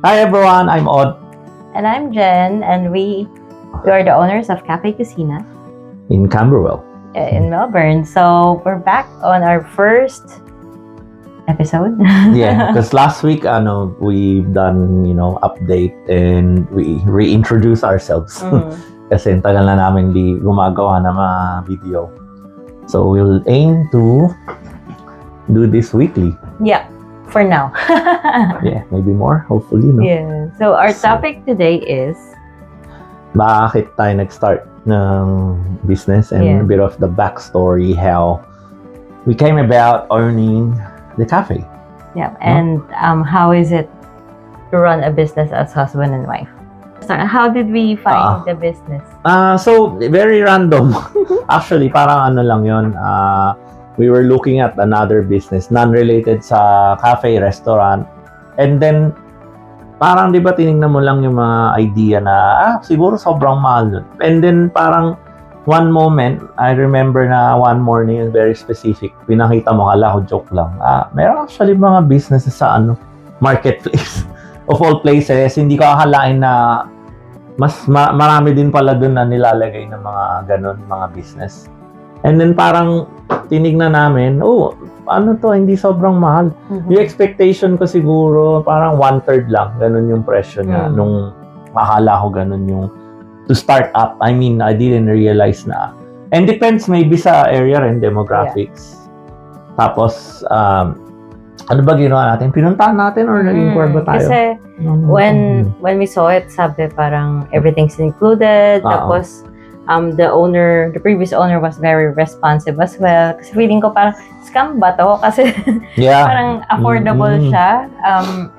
Hi everyone, I'm Odd. And I'm Jen, and we are the owners of Cafe Cocina In Camberwell. in Melbourne. So we're back on our first episode. Yeah, because last week, we've done, update and we reintroduce ourselves. Kasi tagal na namin di gumagawa ng mga video. So we'll aim to do this weekly. Yeah, for now. Yeah, maybe more, hopefully, no? Yeah. So our topic today is Bakit tayo nag-start ng business and a bit of the backstory, how we came about owning the cafe. Yeah, and how is it to run a business as husband and wife? So how did we find the business? So very random. Actually, parang ano lang yun. We were looking at another business, non-related sa cafe, restaurant. And then, parang di ba tinignan mo lang yung mga idea na, siguro sobrang mahal nun. And then, parang one moment, I remember na one morning, very specific, pinakita mo, kala ko joke lang. Meron actually mga businesses sa marketplace. Of all places, hindi ko akalain na marami din pala dun na nilalagay ng mga ganun, mga business. And then parang tinignan namin, ano to, hindi sobrang mahal. Yung expectation ko siguro, parang 1/3 lang, ganun yung presyo niya. Nung akala ko ganun yung to start up. I mean, I didn't realize na. And depends maybe sa area and demographics. Tapos, ano ba ginawa natin? Pinuntahan natin or nag-inquire ba tayo? Kasi when we saw it, sabi parang everything's included. Tapos the previous owner was very responsive as well. Kasi feeling ko parang scam ba to? Kasi parang affordable siya.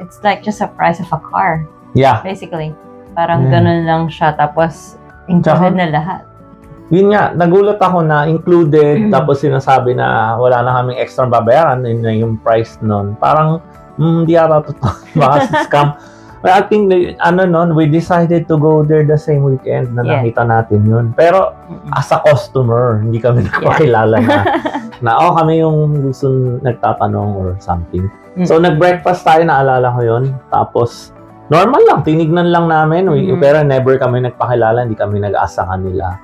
It's like just a price of a car. Yeah. Basically. Parang ganun lang siya. Tapos included na lahat. Yun nga, nagulat ako na included, tapos sinasabi na wala na kaming extra babayaran, yun na yung price nun. Parang, hindi ata totoo. Baka si scam. But I think, we decided to go there the same weekend na nakita natin yun. Pero, as a customer, hindi kami nagpakilala na kami yung gusto nagtatanong or something. So, nag-breakfast tayo, naalala ko yun. Tapos, normal lang, tinignan lang namin. Pero never kami nagpakilala, hindi kami nag-asa kanila.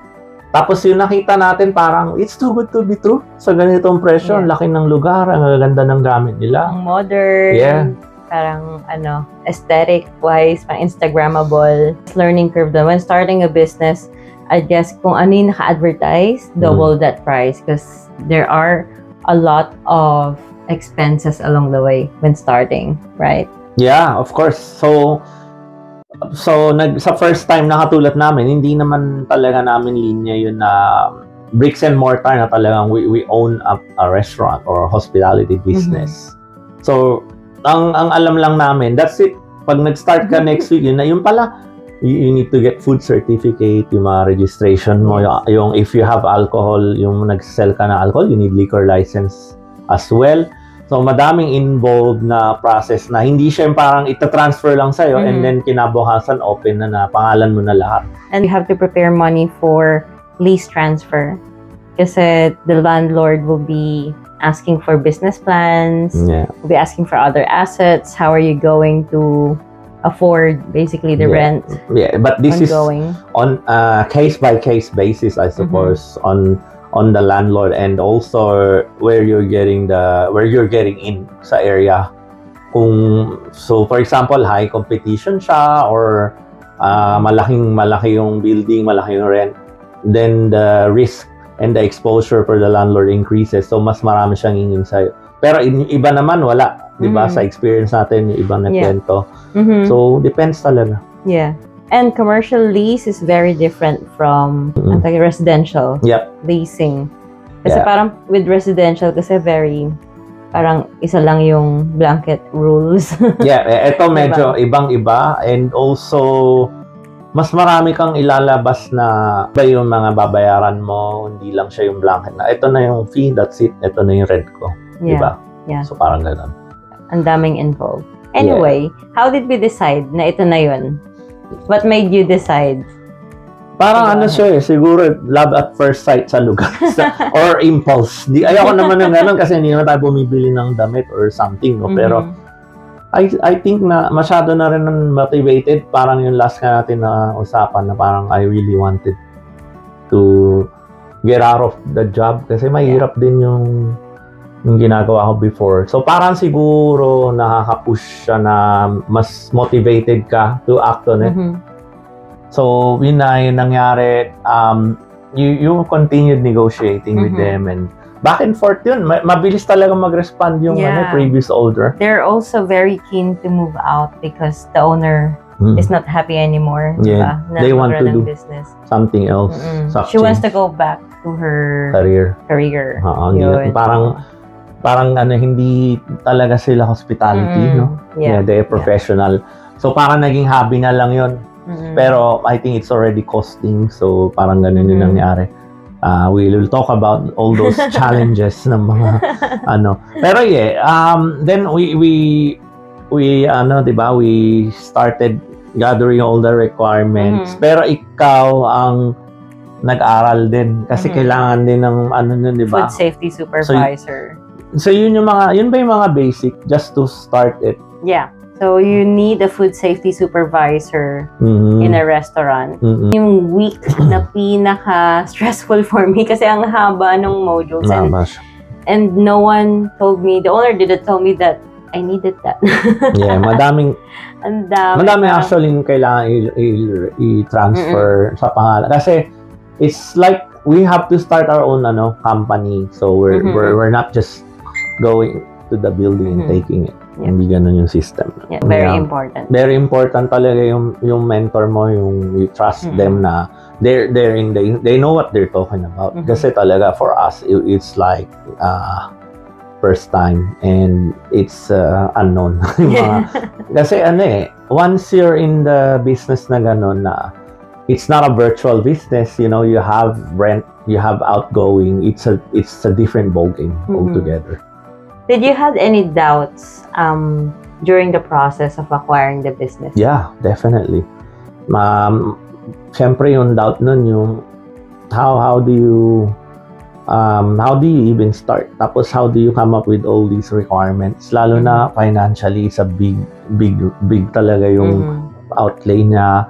Tapos yung nakita natin parang, it's too good to be true. Sa ganitong presyo, ang laki ng lugar, ang ganda ng gamit nila. Ang modern, parang aesthetic-wise, parang Instagrammable. Learning curve doon. When starting a business, I guess kung ano yung naka-advertise, double that price. Because there are a lot of expenses along the way when starting, right? Yeah, of course. So sa first time na katulad namin, hindi naman talaga namin linya yun na bricks and mortar na talagang we own a restaurant or hospitality business. So, ang alam lang namin, that's it. Pag nag-start ka next week, yun pala, you need to get food certificate, yung mga registration mo, yung if you have alcohol, yung nag-sell ka na alcohol, you need liquor license as well. So, madaming involved na process na hindi siya parang ita-transfer lang sa'yo and then kinabukasan open na pangalan mo na lahat. And you have to prepare money for lease transfer. Kasi the landlord will be asking for business plans, will be asking for other assets. How are you going to afford basically the rent? Yeah, but this ongoing is on a case-by-case basis, I suppose, on the landlord and also where you're getting in sa area. So for example, high competition siya or malaki yung building, malaki yung rent, then the risk and the exposure for the landlord increases. So mas marami siyang hingin sa'yo. Pero iba naman wala, 'di ba? Sa experience natin yung ibang nagkwento. So depends talaga. Yeah. And commercial lease is very different from residential leasing. Kasi parang with residential, kasi parang isa lang yung blanket rules. Ito medyo ibang-iba. And also, mas marami kang ilalabas na yung mga babayaran mo. Hindi lang siya yung blanket na, ito na yung fee, that's it. Ito na yung rent ko. Diba? Yeah. So parang gano'n. Ang daming involved. Anyway, how did we decide na ito na yun? What made you decide? Parang siya siguro love at first sight sa lugar or impulse. Ayoko naman ng gano'n kasi hindi naman tayo bumibili ng damit or something, no? Pero I think na masyado na rin motivated. Parang yung last nga natin na usapan na parang I really wanted to get out of the job kasi mahirap din yung ginagawa ko before. So parang siguro nakaka-push siya na mas motivated ka to act on it. So yun na yung nangyari. You continued negotiating with them and back and forth yun. Mabilis talaga mag-respond yung previous owner. They're also very keen to move out because the owner is not happy anymore. Yeah, they want to do business. Something else. She wants to go back to her career. Parang hindi talaga sila hospitality, no? Yeah, they're professional. So parang naging hobby na lang yun. Pero I think it's already costing. So parang ganun yung nangyari. We will talk about all those challenges ng mga ano. Pero then we diba, we started gathering all the requirements. Pero ikaw ang nag-aral din kasi kailangan din ng diba? Food safety supervisor. So yun ba yung mga basic just to start it? Yeah. So you need a food safety supervisor in a restaurant. Yung week na pinaka-stressful for me kasi ang haba ng modules. And no one told me, the owner didn't tell me that I needed that. Yeah, madaming actually kailangan i-transfer sa pangalan. Kasi it's like we have to start our own company. So we're not just going to the building and taking it. Hindi ganun yung system. Yeah, very important. Very important talaga yung mentor mo, yung you trust them na they know what they're talking about. Kasi talaga for us, it's like first time and it's unknown. Kasi once you're in the business na ganun na it's not a virtual business, you have rent, you have outgoing, it's a different ballgame altogether. Did you have any doubts during the process of acquiring the business? Yeah, definitely. Siyempre yung doubt nun yung how do you even start? Tapos how do you come up with all these requirements? Lalo na financially, it's a big talaga yung outlay niya.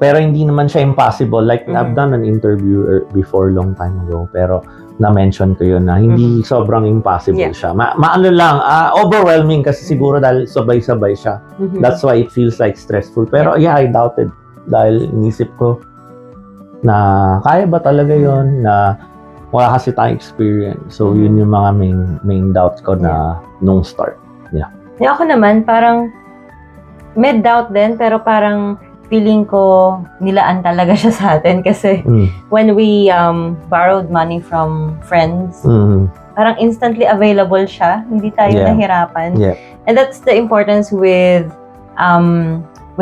Pero hindi naman siya impossible. Like I've done an interview before long time ago, pero na-mention ko yun na hindi sobrang impossible siya. Maano lang, overwhelming kasi siguro dahil sabay-sabay siya. That's why it feels like stressful. Pero I doubted dahil inisip ko na kaya ba talaga yun na wala kasi tayong experience. So yun yung mga main doubts ko na nung start. Yeah. Ako naman parang may doubt din pero parang feeling ko nilaan talaga siya sa atin kasi when we borrowed money from friends, parang instantly available siya. Hindi tayo nahirapan. Yeah. And that's the importance with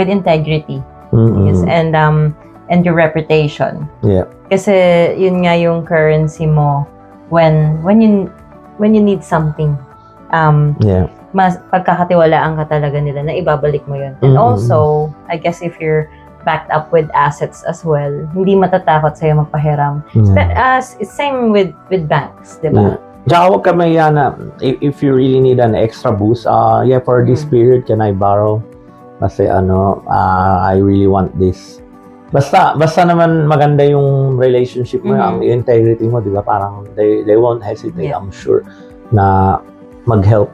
integrity. Yes, and your reputation. Yeah. Kasi yun nga yung currency mo when you need something. Mas pagkakatiwalaan ka talaga nila na ibabalik mo yun. And also, I guess if you're backed up with assets as well, hindi matatakot sa'yo magpahiram. Same with banks, di ba? Tsaka huwag ka mahiya na if you really need an extra boost, for this period, can I borrow? Kasi I really want this. Basta naman maganda yung relationship mo, ang integrity mo, di ba? Parang they won't hesitate, I'm sure, na mag-help.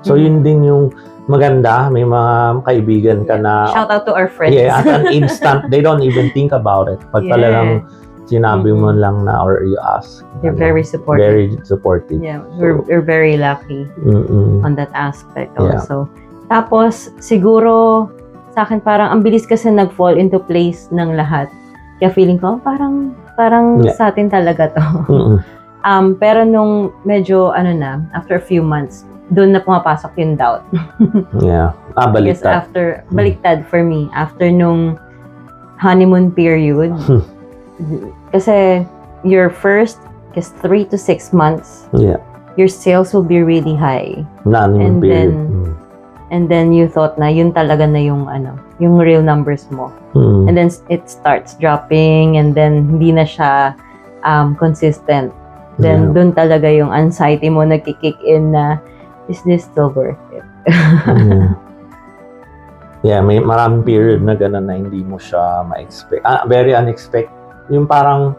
So, yun din yung maganda. May mga kaibigan ka na... Shout out to our friends. Yeah, at an instant, they don't even think about it. Pag talagang sinabi mo lang na or you ask. They're very supportive. Very supportive. Yeah, we're very lucky on that aspect also. Tapos, siguro, sa akin parang ang bilis kasi nag-fall into place ng lahat. Kaya feeling ko, parang sa atin talaga to. Pero nung medyo, after a few months, doon na pumapasok yung doubt. Baliktad. Yes, baliktad for me. After nung honeymoon period, kasi your first 3 to 6 months, your sales will be really high. Honeymoon period. And then you thought na yun talaga na yung yung real numbers mo. And then it starts dropping and then hindi na siya consistent. Then doon talaga yung anxiety mo nagki-kick in na is this still worth it? Yeah, may maraming period na gano'n na hindi mo siya ma-expect. Very unexpected. Yung parang,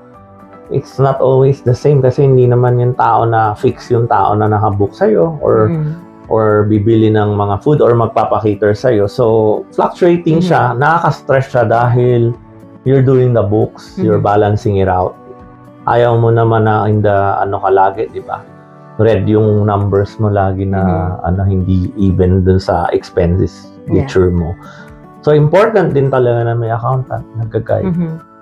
it's not always the same kasi hindi naman yung tao na fix yung tao na nakabook sa'yo or bibili ng mga food or magpapakater sa'yo. So, fluctuating siya. Nakaka-stress siya dahil you're doing the books, you're balancing it out. Ayaw mo naman na in the ka lagi, di ba? Red yung numbers mo lagi na hindi even dun sa expenses picture mo. So, important din talaga na may accountant, nag-guide.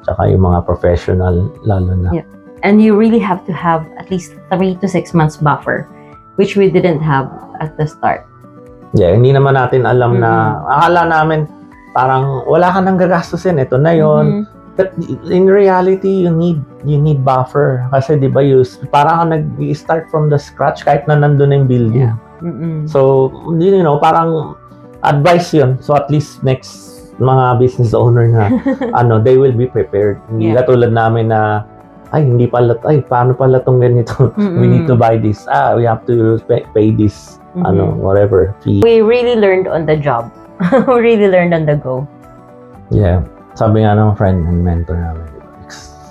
Tsaka yung mga professional, lalo na. Yeah. And you really have to have at least 3 to 6 months buffer, which we didn't have at the start. Yeah, hindi naman natin alam na, akala namin, parang wala ka nang gagastusin, ito na yon. But in reality, you need buffer. Kasi di ba, parang ka nag-start from the scratch kahit na nandun yung building. Yeah. So, parang advice yun. So, at least next mga business owner na, they will be prepared. Hindi katulad namin na, paano pala tong ganito? We need to buy this. We have to pay this, whatever fee. We really learned on the job. We really learned on the go. Yeah. Sabi nga ng friend and mentor namin,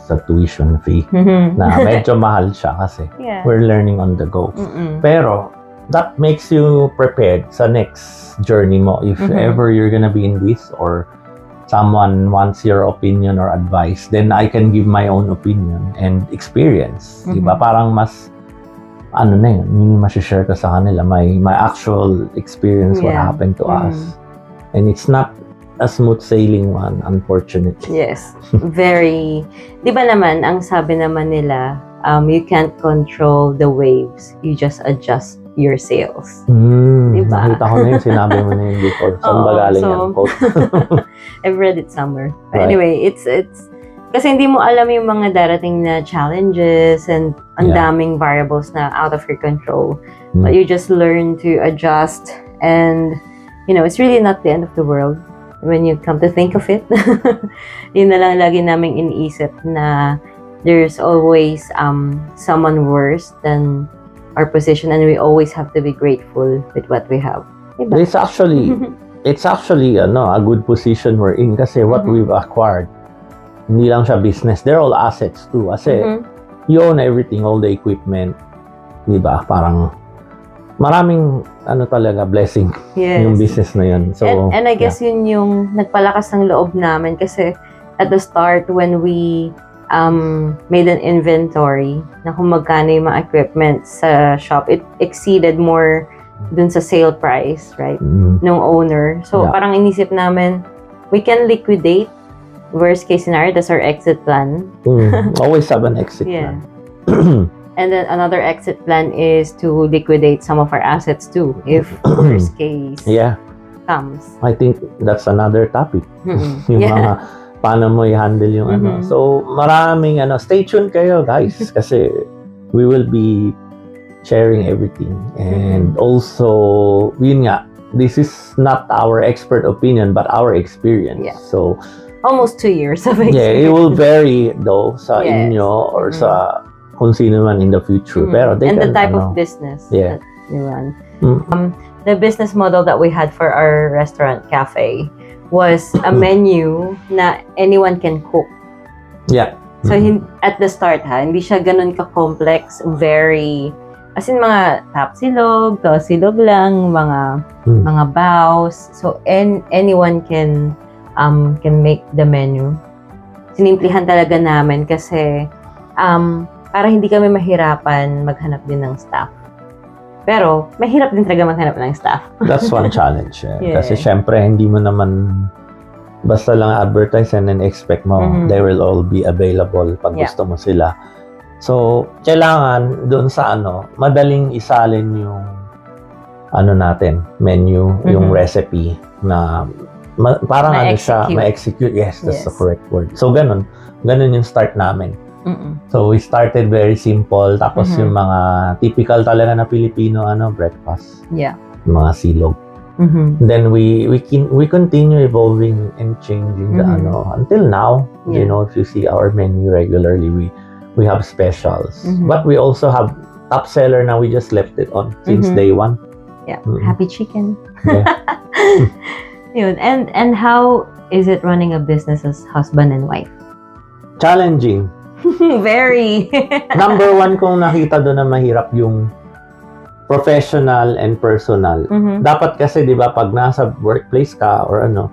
sa tuition fee, na medyo mahal siya kasi we're learning on the go. Pero, that makes you prepared sa next journey mo. If ever you're gonna be in this or someone wants your opinion or advice, then I can give my own opinion and experience. Diba? Parang mas, yun yung masishare ko sa kanila. My actual experience, what happened to us. And it's not a smooth sailing one, unfortunately. Yes. Very, di ba naman, ang sabi naman nila, you can't control the waves. You just adjust your sails. Diba? Nakita ko na yun, sinabi mo na yun before. Saan ba galing yan? I've read it somewhere. But anyway, it's kasi hindi mo alam yung mga darating na challenges and ang daming variables na out of your control. But you just learn to adjust and, it's really not the end of the world. When you come to think of it, yun na lang lagi naming iniisip na there's always someone worse than our position and we always have to be grateful with what we have. Diba? It's actually a good position we're in kasi what we've acquired, hindi lang siya business, they're all assets too. Kasi you own everything, all the equipment, diba? Parang maraming talaga blessing yung business na yun. So, and I guess yun yung nagpalakas ng loob namin kasi at the start when we made an inventory na kung magkano yung mga equipment sa shop, it exceeded more dun sa sale price, right? Nung owner. So, parang inisip namin, we can liquidate. Worst case scenario, that's our exit plan. Always have an exit plan. And then another exit plan is to liquidate some of our assets too, if worst case comes. I think that's another topic. Yung mga paano mo i-handle yung So, maraming stay tuned kayo guys kasi we will be sharing everything. And also, yun nga, this is not our expert opinion but our experience. So, almost 2 years of experience. Yeah, it will vary though sa inyo or sa kung sino man in the future. Pero they and can, the type of business that we run. The business model that we had for our restaurant cafe was a menu na anyone can cook. Yeah. So at the start hindi siya ganun ka-complex, very as in mga tapsilog, tosilog lang, mga baos. So anyone can make the menu. Sinimplihan talaga namin kasi para hindi kami mahirapan maghanap din ng staff. Pero, mahirap din talaga maghanap ng staff. That's one challenge. Kasi syempre, hindi mo naman basta lang advertise and then expect mo they will all be available pag gusto mo sila. So, kailangan doon sa madaling isalin yung natin, menu, yung recipe na parang ma-execute. Yes, that's the correct word. So, ganun yung start namin. So, we started very simple. Tapos yung mga typical talaga na Pilipino, breakfast. Yeah. Mga silog. Then, we continue evolving and changing the until now. If you see our menu regularly, we have specials. But we also have top seller na we just left it on since day one. Yeah. Happy chicken. Yun. And how is it running a business as husband and wife? Challenging. Very. Number one kong nakita doon na mahirap yung professional and personal. Dapat kasi, di ba, pag nasa workplace ka or ano,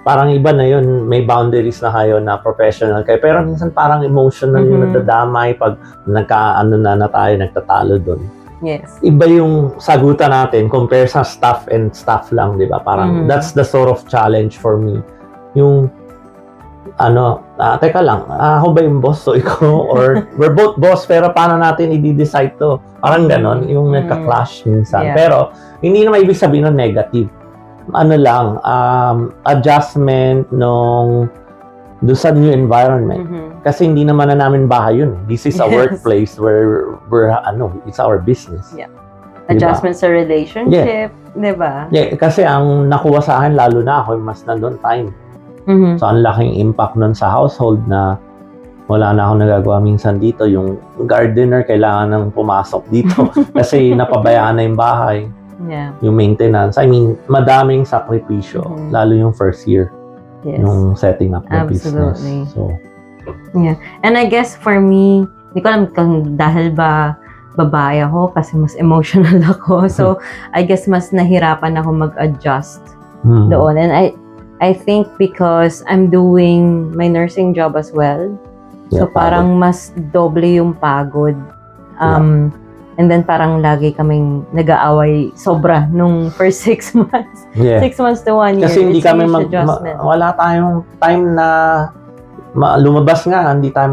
parang iba na yun, may boundaries na kayo na professional kayo. Pero minsan parang emotional yung nadadamay pag nagka-ano na tayo, nagtatalo doon. Yes. Iba yung sagutan natin compare sa staff and staff lang, di ba? Parang that's the sort of challenge for me. Yung teka lang, ako ba yung boss o ikaw? Or we're both boss, pero paano natin i-decide to? Parang ganon, yung nagka-clash minsan. Yeah. Pero, hindi naman ibig sabihin ng negative. Ano lang, adjustment nung doon sa new environment. Kasi hindi naman na namin bahay yun. This is a workplace where it's our business. Yeah. Adjustment sa relationship, di ba? Yeah, kasi ang nakuha sa akin, lalo na ako, mas nandun time. So, ang laking impact nun sa household na wala na akong nagagawa minsan dito. Yung gardener, kailangan nang pumasok dito kasi napabayaan na yung bahay. Yeah. Yung maintenance. I mean, madaming sakripisyo. Lalo yung first year. Yes. Nung setting up the business. So, yeah. And I guess for me, hindi ko alam kung dahil ba babae ako kasi mas emotional ako. So, I guess mas nahirapan ako mag-adjust doon. And I think because I'm doing my nursing job as well. So, parang mas doble yung pagod. And then parang lagi kaming nag-aaway sobra nung first 6 months. 6 months to 1 year. Kasi hindi kami adjustment. wala tayong time na lumabas nga, hindi tayo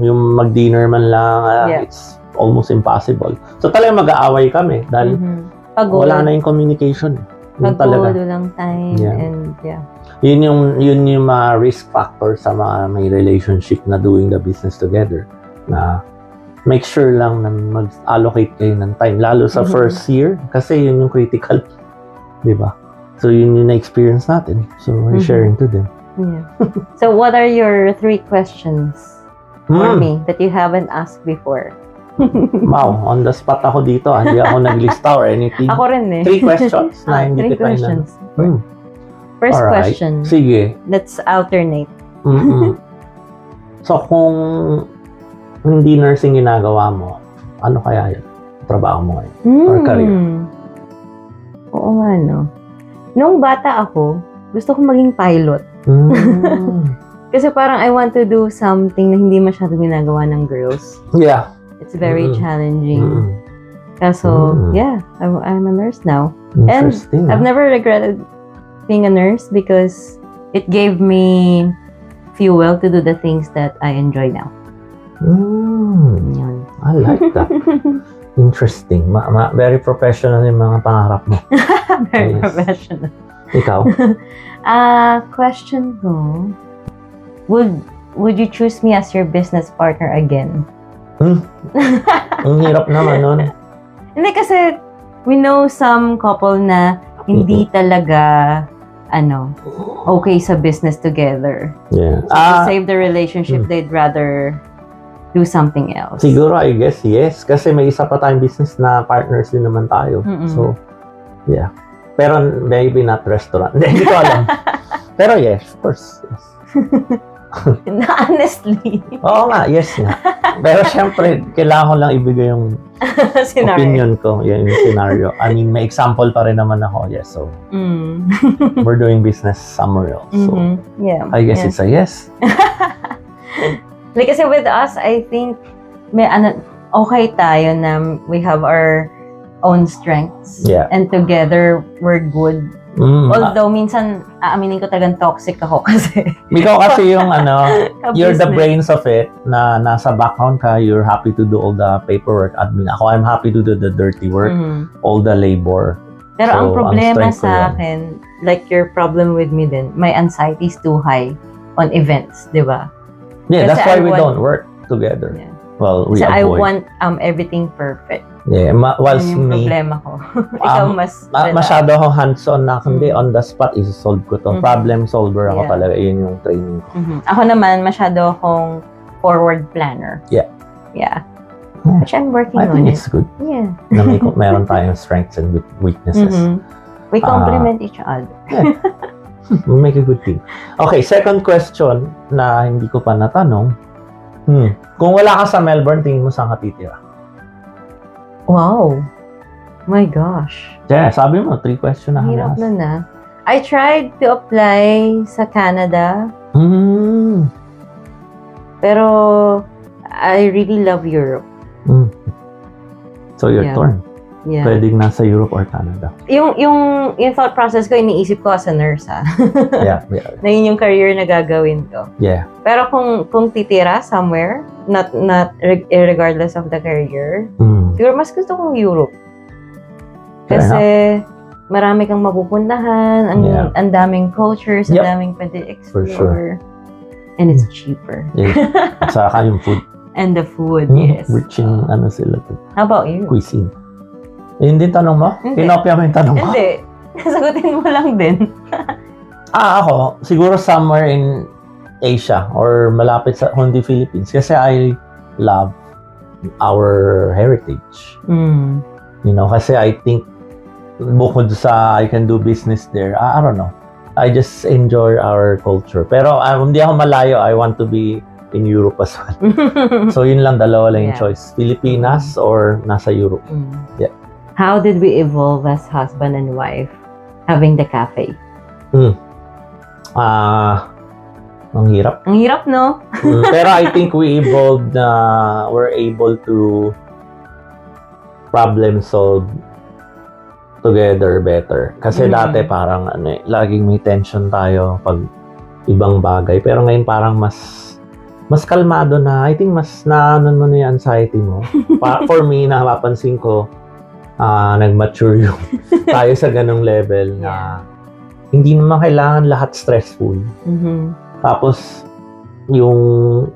yung mag-dinner man lang, it's almost impossible. So talagang mag-aaway kami dahil wala na yung communication. Pagod, walang time, and Yun yung risk factor sa may relationship na doing the business together. Na make sure lang na mag-allocate kayo ng time. Lalo sa first year, kasi yun yung critical. Diba? So yun yung na-experience natin. So we're sharing to them. Yeah. So what are your 3 questions for me that you haven't asked before? Wow, on the spot ako dito. Hindi ako naglista or anything. Ako rin eh. 3 questions na hindi 3 kita questions. First Alright. question. Sige. Let's alternate. So, kung hindi nursing ginagawa mo, ano kaya yun? Trabaho mo ngayon? Or career? Oo nga, no. Nung bata ako, gusto ko maging pilot. Kasi parang I want to do something na hindi masyado ginagawa ng girls. Yeah. It's very challenging. Kaso, I'm a nurse now. And I've never regretted being a nurse because it gave me fuel to do the things that I enjoy now. Yun. I like that. Interesting. Very professional yung mga pangarap mo. Very professional. Ikaw? Question ko, would you choose me as your business partner again? Ang hirap naman nun. Hindi kasi we know some couple na hindi talaga okay sa business together. Yeah. So to save the relationship, they'd rather do something else. Siguro, I guess, yes. Kasi may isa pa tayong business na partners din naman tayo. So, yeah. Pero maybe not restaurant. Hindi ko alam. Pero yes, of course. Yes. Honestly. Oo nga, yes nga. Pero syempre, kailangan ko lang ibigay yung opinion ko, yung scenario. I mean, may example pa rin naman ako. Yes, so we're doing business somewhere else. So, I guess it's a yes. Like, kasi with us, I think okay tayo na we have our own strengths. Yeah. And together, we're good. Although, minsan, aaminin ko talagang toxic ako kasi. Ikaw kasi yung you're the brains of it, na nasa background ka, you're happy to do all the paperwork, admin. Ako, I'm happy to do the dirty work, all the labor. Pero ang problema sa akin, like your problem with me din, my anxiety is too high on events, di ba? Yeah, that's why we don't work together. Yeah. Well, we avoid. I want everything perfect. Yeah, whilst yung me, problema ko. Ikaw mas masyado ako hands-on na kundi on the spot i-solve ko to. Problem solver ako talaga. Yun yung training ko. Ako naman, masyado akong forward planner. Yeah. Which I'm working on. I think it's good. Yeah. Na meron tayong strengths and weaknesses. We complement each other. We'll make a good team. Okay, second question na hindi ko pa natanong. Kung wala ka sa Melbourne, tingin mo saan ka titira? Wow. My gosh. Yeah, sabi mo, 3 question na. Hirap na. I tried to apply sa Canada. Pero I really love Europe. So you're torn. Yeah. Pwedeng nasa Europe or Canada. Yung thought process ko, iniisip ko as a nurse, Yeah. Na yun yung career na gagawin ko. Yeah. Pero kung titira somewhere, not regardless of the career, siguro mas gusto kong Europe. Kasi marami kang mapupuntahan, ang daming cultures, ang daming pwede explore. For sure. And it's cheaper. Yeah. Saka yung food. And the food, yes. Rich in sila. How about you? Cuisine. Yun din tanong mo? Hindi. Kinopya mo yung tanong mo? Hindi. Sagutin mo lang din. Ako, siguro somewhere in Asia or malapit sa Hindi Philippines kasi I love our heritage. You know, kasi I think bukod sa I can do business there, I don't know. I just enjoy our culture. Pero hindi ako malayo. I want to be in Europe as well. So yun lang, dalawa lang yung choice. Pilipinas or nasa Europe. Yeah. How did we evolve as husband and wife having the cafe? Ang hirap. Ang hirap, no? Pero I think we evolved na we're able to problem solve together better. Kasi dati parang laging may tension tayo pag ibang bagay. Pero ngayon parang mas kalmado na. I think mas naanon mo na yung anxiety mo. For me, napapansin ko, nag-mature yung tayo sa ganong level na hindi naman kailangan lahat stressful. Tapos, yung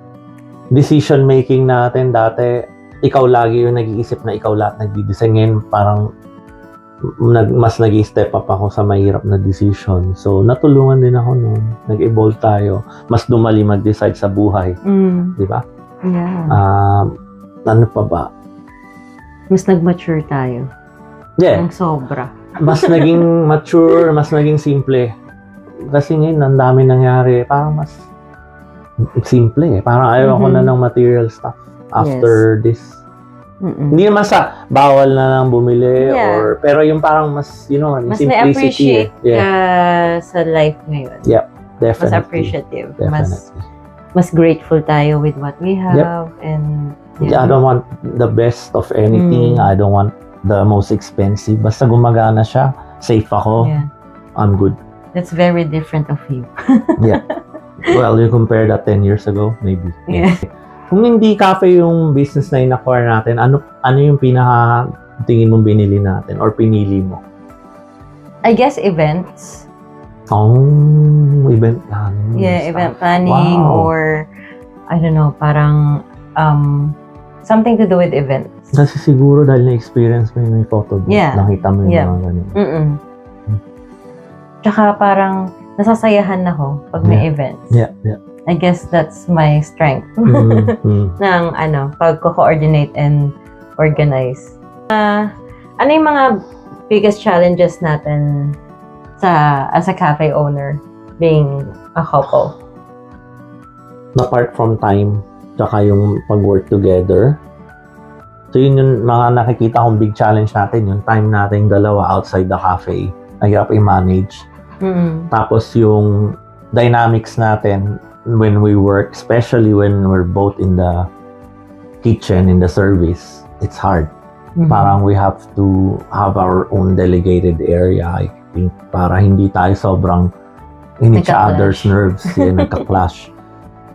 decision making natin dati, ikaw lagi yung nag-iisip na ikaw lahat nag-design. Ngayon, parang mas nag-step up ako sa mahirap na decision. So, natulungan din ako noon. Nag-evolve tayo. Mas dumali mag-decide sa buhay. Di ba? Yeah. Ano pa ba? Mas nag-mature tayo. Yeah. Ang sobra. Mas naging mature, mas naging simple. Kasi ngayon, ang dami nangyari. Parang mas simple. Parang ayaw ko na ng material stuff after this. Hindi naman sa bawal na lang bumili pero yung parang mas, mas simplicity. Mas appreciate ka sa life ngayon. Yeah, definitely. Mas appreciative. Definitely. Mas grateful tayo with what we have. And I don't want the best of anything. I don't want the most expensive. Basta gumagana siya, safe ako, I'm good. That's very different of you. Yeah. Well, you compare that 10 years ago, maybe. Yeah. Kung hindi cafe yung business na in-acquire natin, ano yung pinaka tingin mong binili natin or pinili mo? I guess events. Event planning. Yeah, event planning or I don't know, parang something to do with events. Kasi siguro dahil na-experience mo yung photo booth, nakita mo yung mga ganun. Tsaka parang nasasayahan ako pag may events. Yeah. I guess that's my strength. Ng pag-coordinate and organize. Ano yung mga biggest challenges natin as a cafe owner being a couple? Apart from time, tsaka yung pag-work together. So yun yung mga nakikita kong big challenge natin, yung time natin dalawa outside the cafe. Nahirap i-manage. Tapos yung dynamics natin when we work, especially when we're both in the kitchen, in the service, it's hard. Parang we have to have our own delegated area, I think, para hindi tayo sobrang in each other's nerves, nagka-clash.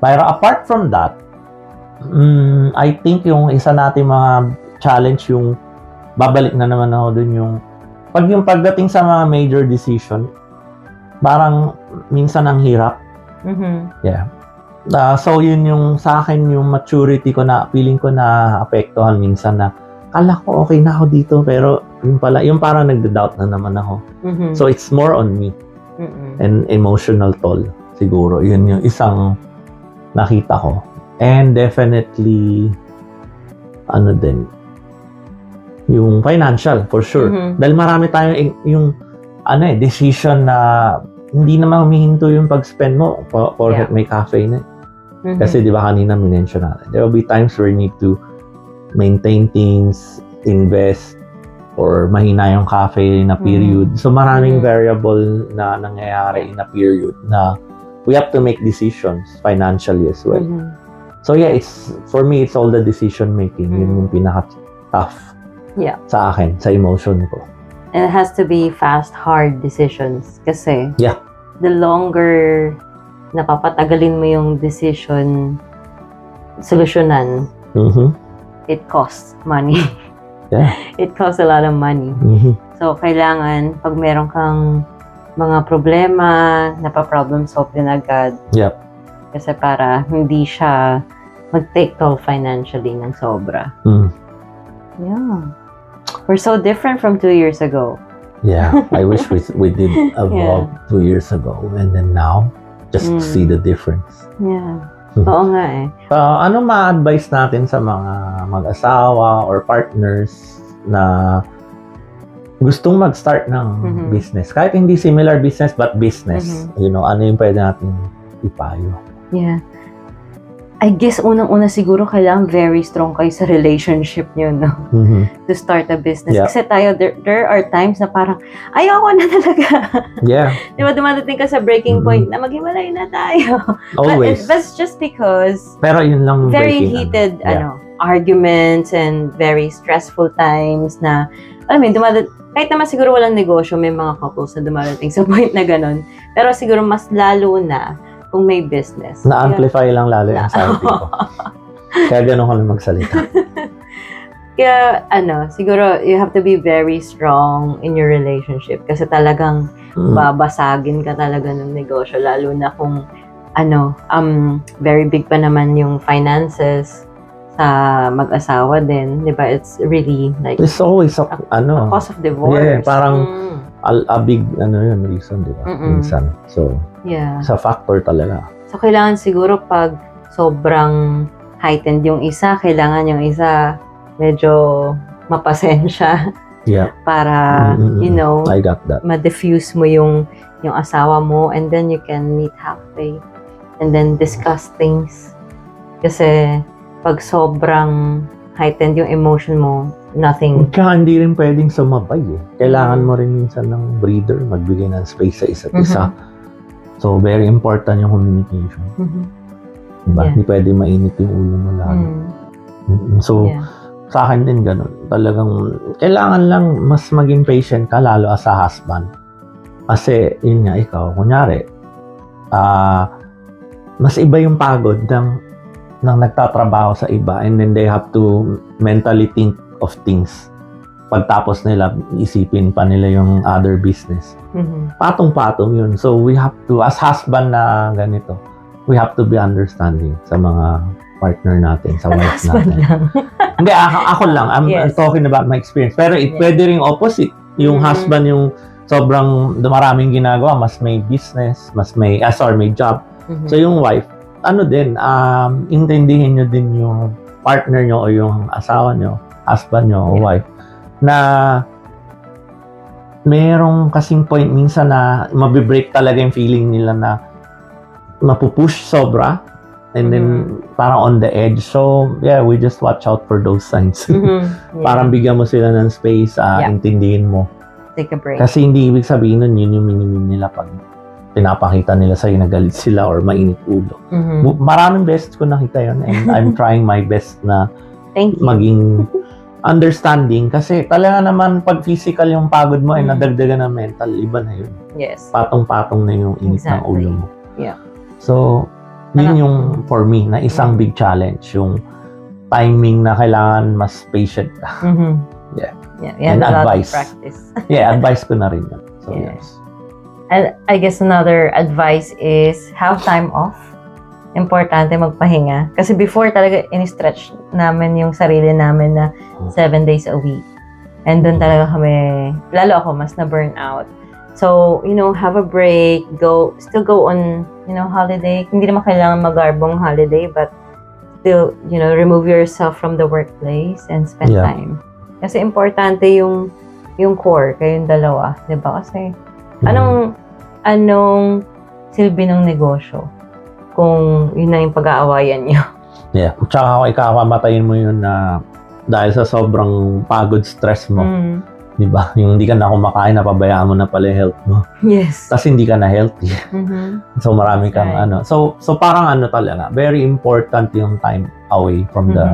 Pero apart from that, I think yung isa nating mga challenge, yung babalik na naman ako dun, yung pagdating sa mga major decision, parang minsan ang hirap. Yeah. So yun yung sa akin, yung maturity ko na feeling ko na apektuhan minsan na kala ko okay na ako dito pero yung parang nagda-doubt na naman ako. So it's more on me and emotional toll siguro. Yun yung isang nakita ko. And definitely yung financial for sure. Dahil marami tayong yung decision na hindi naman humihinto yung pag-spend mo porket may cafe na. Kasi di ba kanina minention natin, there will be times where you need to maintain things, invest, or mahina yung cafe na period. So maraming variable na nangyayari in a period na we have to make decisions financially as well. So yeah, for me, it's all the decision making. Yun yung pinaka-tough sa akin, sa emotion ko. And it has to be fast, hard decisions. Kasi the longer napapatagalin mo yung decision, solusyonan, it costs money. It costs a lot of money. So, kailangan, pag meron kang mga problema, napa-problem solve din agad. Kasi para hindi siya mag-take toll financially ng sobra. Yeah. We're so different from 2 years ago. Yeah, I wish we did evolve 2 years ago, and then now, just see the difference. Yeah. Oo nga eh. Ano ma-advise natin sa mga mag-asawa or partners na gustong mag-start ng business? Kahit hindi similar business, but business. Ano yung pwede natin ipayo? Yeah. I guess unang-una siguro kailangan very strong kayo sa relationship nyo, no? To start a business. Kasi tayo, there are times na parang, ayoko na talaga. Di ba, dumadating ka sa breaking point na maghiwalay na tayo. Always. But it's just because pero yun lang very heated arguments and very stressful times na, alam mo, kahit naman siguro walang negosyo, may mga couples na dumadating sa point na ganun. Pero siguro mas lalo na kung may business. Na-amplify lang lalo yung sabi ko. Kaya gano'n ko lang magsalita. Kaya, siguro, you have to be very strong in your relationship kasi talagang babasagin ka talaga ng negosyo, lalo na kung, very big pa naman yung finances sa mag-asawa din, di ba? It's really like... It's always a cause of divorce. Yeah, parang a big, reason, di ba? Minsan. So, sa factor talaga. So, kailangan siguro pag sobrang heightened yung isa, kailangan yung isa medyo mapasensya. Para, I got that. ma-diffuse mo yung asawa mo, and then you can meet halfway and then discuss things. Kasi pag sobrang heightened yung emotion mo, nothing. Kaya hindi rin pwedeng sumabay eh. Kailangan mo rin minsan ng breather, magbigay ng space sa isa't isa. So, very important yung communication. Diba? Hindi pwede mainit yung ulo mo lalo. So, sa akin din ganun. Talagang, kailangan lang mas maging patient ka, lalo as a husband. Kasi, yun nga, ikaw, kunyari, mas iba yung pagod ng nagtatrabaho sa iba, and then they have to mentally think of things. Pagtapos nila, isipin pa nila yung other business. Patong-patong yun. So, we have to, as husband na ganito, we have to be understanding sa mga partner natin, sa wife natin. Hindi, ako lang. I'm talking about my experience. Pero pwede ring opposite. Yung husband, yung sobrang maraming ginagawa, mas may business, may job. So, yung wife, intindihin nyo din yung partner nyo o yung asawa nyo, husband nyo o wife, na merong kasing point minsan na mabibreak talaga yung feeling nila na mapupush sobra and then parang on the edge. So, we just watch out for those signs. Parang bigyan mo sila ng space, intindihin mo. Take a break. Kasi hindi ibig sabihin nun, yun yung minimin nila pag pinapakita nila sa'yo na galit sila or mainit ulo. Maraming beses ko nakita yun, and I'm trying my best na maging understanding, kasi talaga naman pag physical yung pagod mo ay nadagdagan ng mental, iba na yun. Patong-patong na yung init ng ulo mo. So, yun yung for me na isang big challenge, yung timing na kailangan mas patient ka. And advice. Advice ko na rin yun. So, yes. And I guess another advice is have time off. Importante magpahinga. Kasi before talaga in-stretch namin yung sarili namin na 7 days a week. And doon talaga kami, lalo ako, mas na-burn out. So, have a break, still go on, holiday. Hindi naman kailangan magarbong holiday, but still, remove yourself from the workplace and spend time. Kasi importante yung core, kayong dalawa. Diba? Kasi Anong silbi ng negosyo kung yun na yung pag-aawayan nyo? Yeah. Tsaka kung ikakapamatayin mo yun na dahil sa sobrang pagod, stress mo. Di ba? Yung hindi ka na kumakain, napabayaan mo na pala yung health mo. Yes. Tapos hindi ka na healthy. So marami kang So parang talaga, very important yung time away from the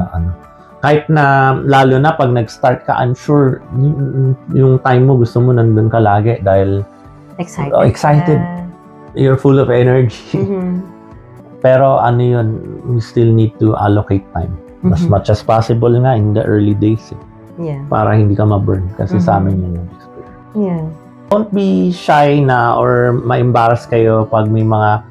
Kahit na, lalo na pag nag-start ka, I'm sure yung time mo gusto mo nandun ka lagi dahil excited. You're full of energy. Pero yun, you still need to allocate time. As much as possible nga in the early days. Yeah. Para hindi ka ma-burn. Kasi sa amin yun yung experience. Yeah. Don't be shy na or ma-embarrass kayo pag may mga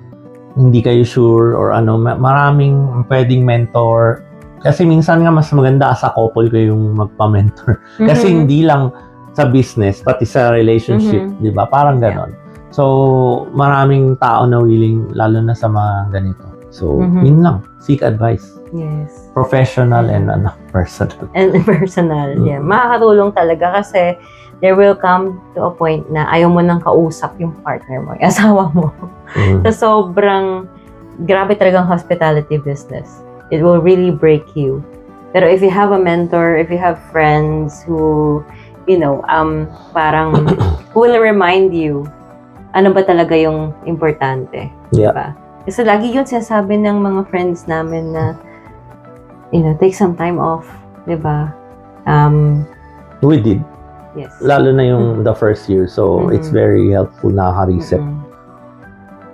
hindi kayo sure or maraming pwedeng mentor. Kasi minsan nga mas maganda sa couple kayong magpa-mentor. Kasi hindi lang sa business, pati sa relationship, di ba? Parang ganon. So, maraming tao na willing, lalo na sa mga ganito. So, yun lang. Seek advice. Yes. Professional and personal. And personal, yeah. Makakatulong talaga kasi there will come to a point na ayaw mo nang kausap yung partner mo, yung asawa mo. So, sobrang grabe talagang hospitality business. It will really break you. Pero if you have a mentor, if you have friends who, parang who will remind you ano ba talaga yung importante. Yeah. Diba? Kasi lagi yun sinasabi ng mga friends namin na take some time off, di ba? We did. Yes. Lalo na yung the first year. So, it's very helpful na reset.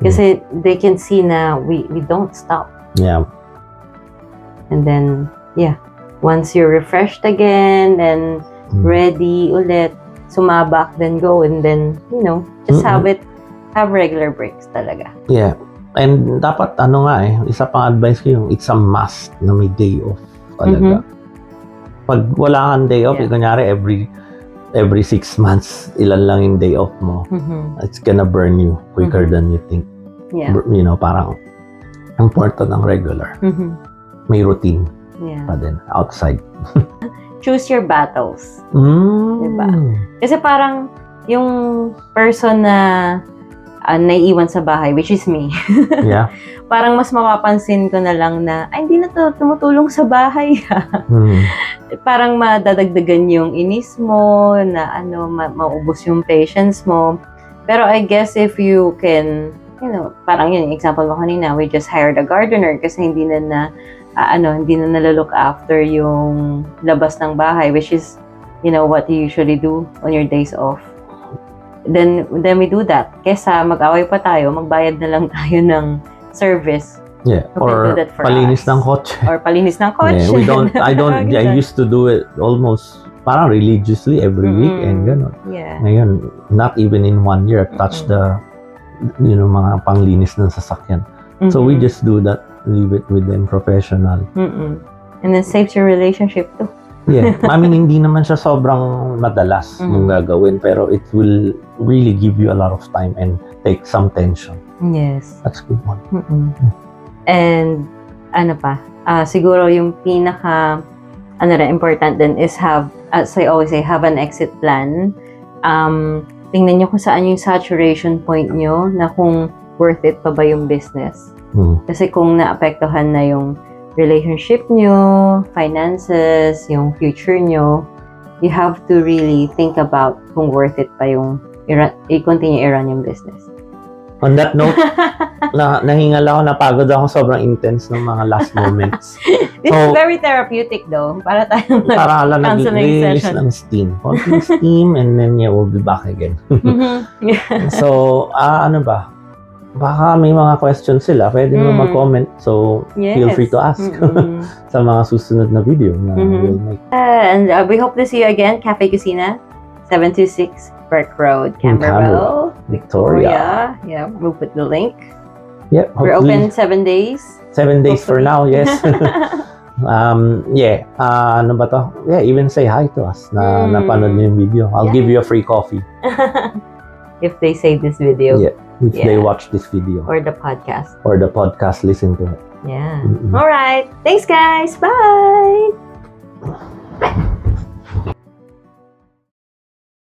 Kasi they can see na we don't stop. Yeah. And then, once you're refreshed again and ready ulit, sumabak, then go. And then, just have regular breaks talaga. Yeah. And dapat isa pang advice ko yung it's a must na may day off talaga. Pag wala kang day off, kunyari every 6 months, ilan lang yung day off mo, it's gonna burn you quicker than you think. Yeah. Parang important ng regular. May routine pa din outside. Choose your battles. Diba? Kasi parang yung person na naiiwan sa bahay, which is me. Yeah. Parang mas mapapansin ko na lang na, hindi na to tumutulong sa bahay. Parang madadagdagan yung inis mo, na maubos yung patience mo. Pero I guess if you can, parang yun, example mo kanina, we just hired a gardener kasi hindi na nalalook after yung labas ng bahay, which is, what you usually do on your days off. Then we do that. Kesa mag-away pa tayo, magbayad na lang tayo ng service. Yeah. Or palinis ng kotse. Or palinis ng kotse. Yeah, I used to do it almost parang religiously every week and gano'n. Yeah. Ngayon, not even in 1 year, I've touched the, mga panglinis ng sasakyan. So we just do that, leave it with them professional. And then saves your relationship too. Yeah. Hindi naman siya sobrang madalas mong gagawin, pero it will really give you a lot of time and take some tension. Yes. That's a good one. And siguro yung pinaka important din is have, as I always say, have an exit plan. Tingnan nyo kung saan yung saturation point nyo, na kung worth it pa ba yung business. Kasi kung naapektuhan na yung relationship nyo, finances, yung future nyo, you have to really think about kung worth it pa yung i-continue i-run yung business. On that note, nahingal ako, napagod ako, sobrang intense ng mga last moments. This is very therapeutic though. Para tayong nag-release ng steam. Konting steam and then we'll be back again. So, baka may mga questions sila, pwede mo mag-comment. So, feel free to ask sa mga susunod na video na we'll make. And we hope to see you again, Cafe Kusina, 726 Burke Road, Camberwell, Victoria. Yeah, we'll put the link. Yeah, we're open 7 days. 7 days for now, yes. Even say hi to us na napanood niyo yung video. I'll give you a free coffee. If they save this video. Yeah. If they watch this video. Or the podcast. Listen to it. Yeah. All right. Thanks, guys. Bye.